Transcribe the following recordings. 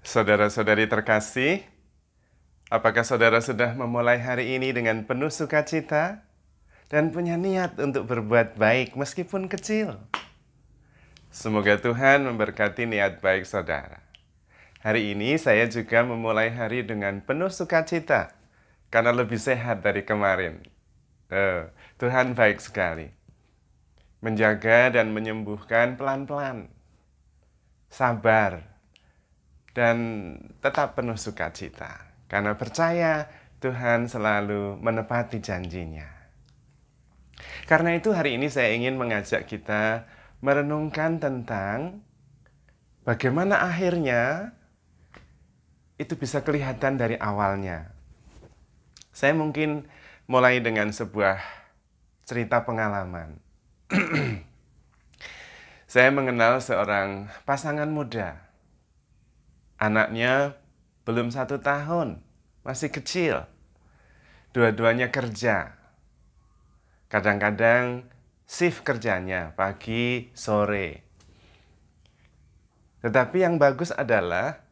Saudara-saudari terkasih, apakah saudara sudah memulai hari ini dengan penuh sukacita dan punya niat untuk berbuat baik meskipun kecil? Semoga Tuhan memberkati niat baik saudara. Hari ini saya juga memulai hari dengan penuh sukacita karena lebih sehat dari kemarin. Tuhan baik sekali. Menjaga dan menyembuhkan pelan-pelan. Sabar. Dan tetap penuh sukacita. Karena percaya Tuhan selalu menepati janjinya. Karena itu hari ini saya ingin mengajak kita merenungkan tentang bagaimana akhirnya itu bisa kelihatan dari awalnya. Saya mungkin mulai dengan sebuah cerita pengalaman. Saya mengenal seorang pasangan muda. Anaknya belum 1 tahun, masih kecil. Dua-duanya kerja. Kadang-kadang shift kerjanya, pagi, sore. Tetapi yang bagus adalah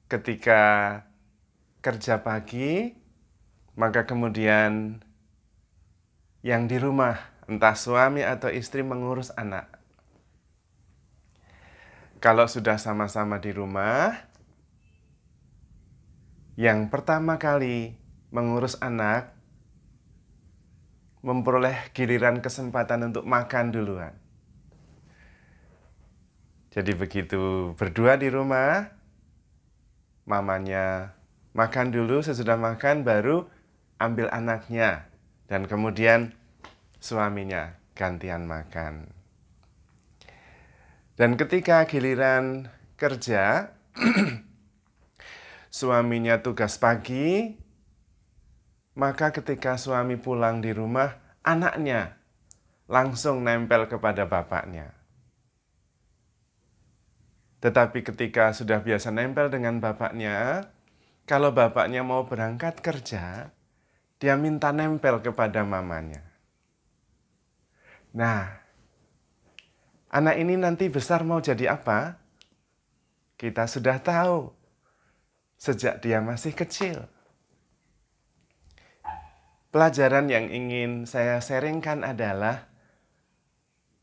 ketika kerja pagi, maka kemudian yang di rumah, entah suami atau istri mengurus anak. Kalau sudah sama-sama di rumah, yang pertama kali mengurus anak, memperoleh giliran kesempatan untuk makan duluan. Jadi begitu berdua di rumah, mamanya makan dulu, sesudah makan baru ambil anaknya. Dan kemudian suaminya gantian makan. Dan ketika giliran kerja, suaminya tugas pagi, maka ketika suami pulang di rumah, anaknya langsung nempel kepada bapaknya. Tetapi ketika sudah biasa nempel dengan bapaknya, kalau bapaknya mau berangkat kerja, dia minta nempel kepada mamanya. Nah, anak ini nanti besar mau jadi apa? Kita sudah tahu sejak dia masih kecil. Pelajaran yang ingin saya sharingkan adalah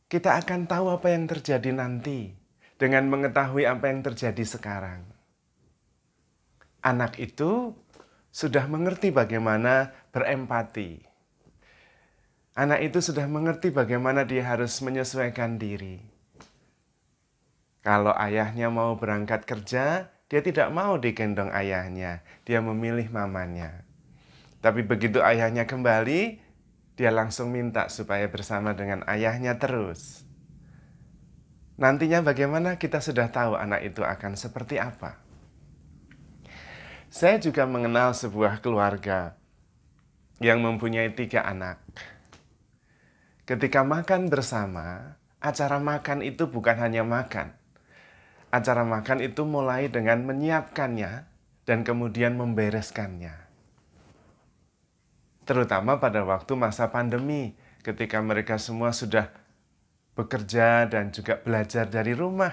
kita akan tahu apa yang terjadi nanti dengan mengetahui apa yang terjadi sekarang. Anak itu sudah mengerti bagaimana berempati. Anak itu sudah mengerti bagaimana dia harus menyesuaikan diri. Kalau ayahnya mau berangkat kerja, dia tidak mau digendong ayahnya. Dia memilih mamanya. Tapi begitu ayahnya kembali, dia langsung minta supaya bersama dengan ayahnya terus. Nantinya bagaimana kita sudah tahu anak itu akan seperti apa. Saya juga mengenal sebuah keluarga yang mempunyai 3 anak. Ketika makan bersama, acara makan itu bukan hanya makan. Acara makan itu mulai dengan menyiapkannya dan kemudian membereskannya. Terutama pada waktu masa pandemi, ketika mereka semua sudah bekerja dan juga belajar dari rumah.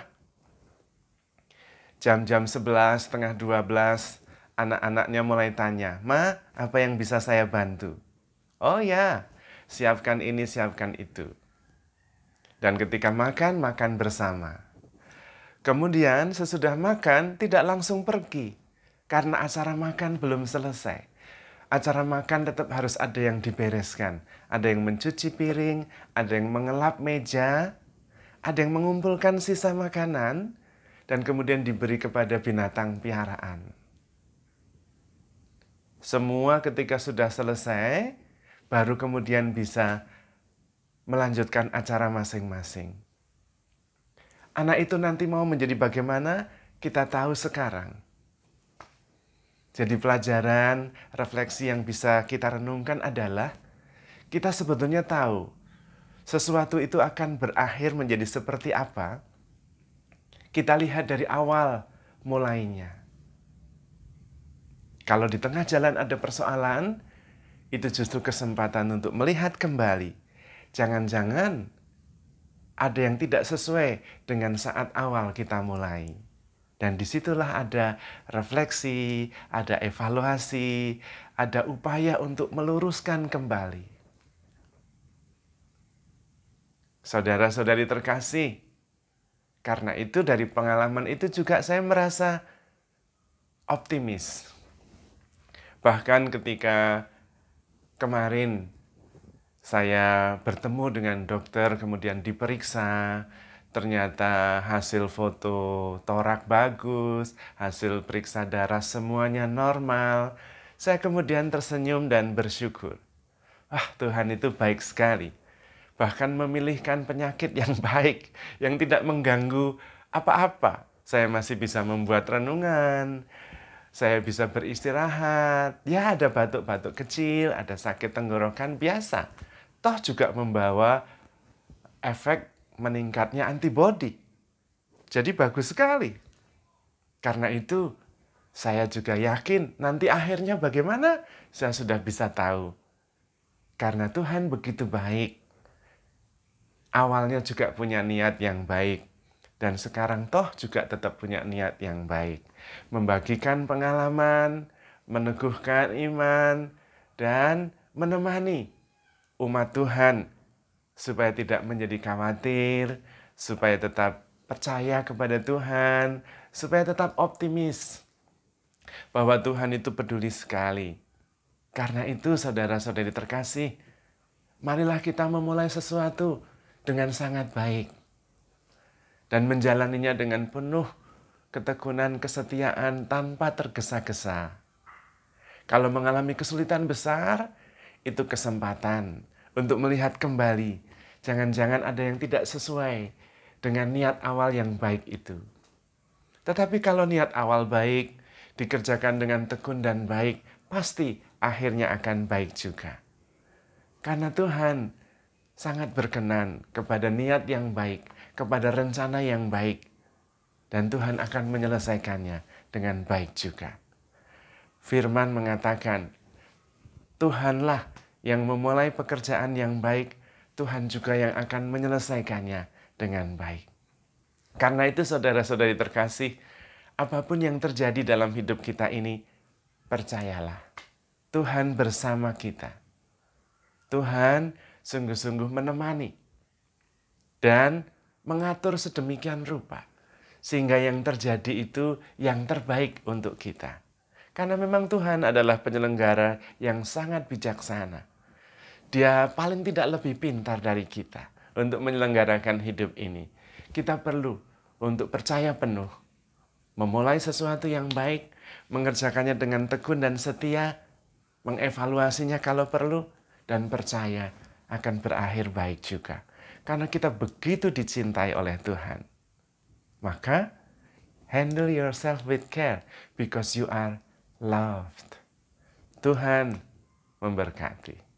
Jam-jam 11, setengah 12, anak-anaknya mulai tanya, "Ma, apa yang bisa saya bantu?" "Oh ya, siapkan ini, siapkan itu." Dan ketika makan, makan bersama. Kemudian sesudah makan tidak langsung pergi, karena acara makan belum selesai. Acara makan tetap harus ada yang dibereskan. Ada yang mencuci piring, ada yang mengelap meja, ada yang mengumpulkan sisa makanan, dan kemudian diberi kepada binatang piaraan. Semua ketika sudah selesai, baru kemudian bisa melanjutkan acara masing-masing. Anak itu nanti mau menjadi bagaimana, kita tahu sekarang. Jadi pelajaran, refleksi yang bisa kita renungkan adalah kita sebetulnya tahu sesuatu itu akan berakhir menjadi seperti apa. Kita lihat dari awal mulainya. Kalau di tengah jalan ada persoalan, itu justru kesempatan untuk melihat kembali. Jangan-jangan ada yang tidak sesuai dengan saat awal kita mulai. Dan disitulah ada refleksi, ada evaluasi, ada upaya untuk meluruskan kembali. Saudara-saudari terkasih, karena itu dari pengalaman itu juga saya merasa optimis. Bahkan ketika kemarin saya bertemu dengan dokter, kemudian diperiksa, ternyata hasil foto torak bagus, hasil periksa darah semuanya normal. Saya kemudian tersenyum dan bersyukur. Tuhan itu baik sekali. Bahkan memilihkan penyakit yang baik, yang tidak mengganggu apa-apa. Saya masih bisa membuat renungan, saya bisa beristirahat. Ya, ada batuk-batuk kecil, ada sakit tenggorokan biasa. Toh juga membawa efek meningkatnya antibodi. Jadi bagus sekali. Karena itu, saya juga yakin nanti akhirnya bagaimana saya sudah bisa tahu. Karena Tuhan begitu baik. Awalnya juga punya niat yang baik. Dan sekarang toh juga tetap punya niat yang baik. Membagikan pengalaman, meneguhkan iman, dan menemani umat Tuhan supaya tidak menjadi khawatir, supaya tetap percaya kepada Tuhan, supaya tetap optimis bahwa Tuhan itu peduli sekali. Karena itu saudara-saudari terkasih, marilah kita memulai sesuatu dengan sangat baik dan menjalaninya dengan penuh ketekunan, kesetiaan tanpa tergesa-gesa. Kalau mengalami kesulitan besar, itu kesempatan untuk melihat kembali. Jangan-jangan ada yang tidak sesuai dengan niat awal yang baik itu. Tetapi kalau niat awal baik, dikerjakan dengan tekun dan baik, pasti akhirnya akan baik juga. Karena Tuhan sangat berkenan kepada niat yang baik, kepada rencana yang baik. Dan Tuhan akan menyelesaikannya dengan baik juga. Firman mengatakan, Tuhanlah yang memulai pekerjaan yang baik, Tuhan juga yang akan menyelesaikannya dengan baik. Karena itu saudara-saudari terkasih, apapun yang terjadi dalam hidup kita ini, percayalah, Tuhan bersama kita. Tuhan sungguh-sungguh menemani dan mengatur sedemikian rupa, sehingga yang terjadi itu yang terbaik untuk kita. Karena memang Tuhan adalah penyelenggara yang sangat bijaksana. Dia paling tidak lebih pintar dari kita untuk menyelenggarakan hidup ini. Kita perlu untuk percaya penuh, memulai sesuatu yang baik, mengerjakannya dengan tekun dan setia, mengevaluasinya kalau perlu, dan percaya akan berakhir baik juga. Karena kita begitu dicintai oleh Tuhan. Maka, handle yourself with care because you are loved. Tuhan memberkati.